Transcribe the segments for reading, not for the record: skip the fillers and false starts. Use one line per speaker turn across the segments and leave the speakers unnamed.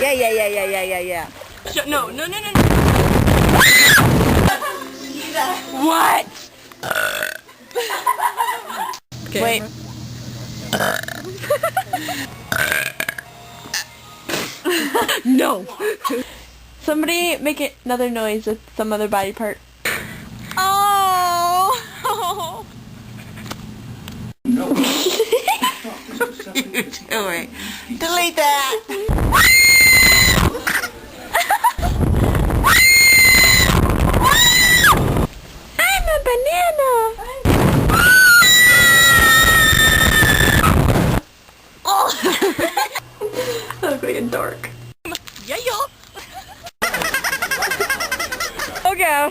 Yeah.
No. What?
Okay.
Wait. No. Somebody make another noise with some other body part.
Oh.
No. Doing? Delete that. I'm a banana. Oh. I look like a dork.
Yeah. Okay.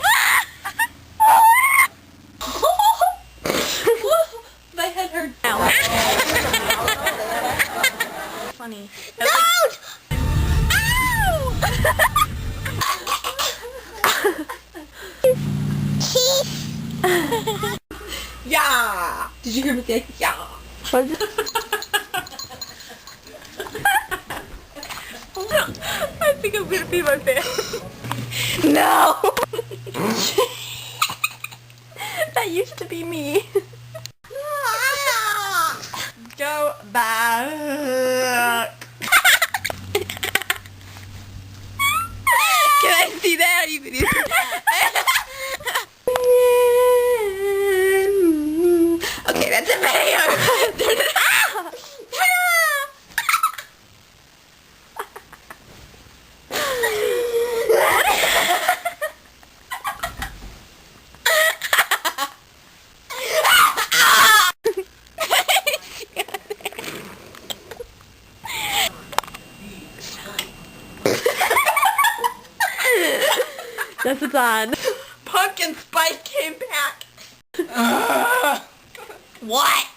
My head hurts. Funny.
No!
Yeah. Did you hear me say yeah? What is it?
I think I'm gonna pee my pants.
No. That used to be me. Go back.
Can I see that? You can see that.
Okay, that's a video. Turn it off. That's what's on. Pumpkin Spice came back.
What?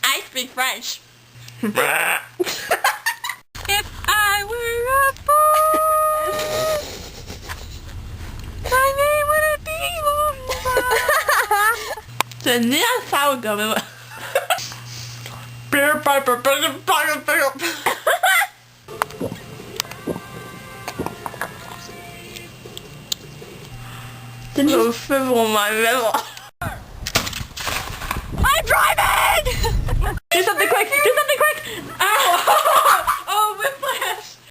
I speak French.
If I were a fool, my name would be Moonfall.
The near sourdough. Beer piper, Didn't you fill my liver?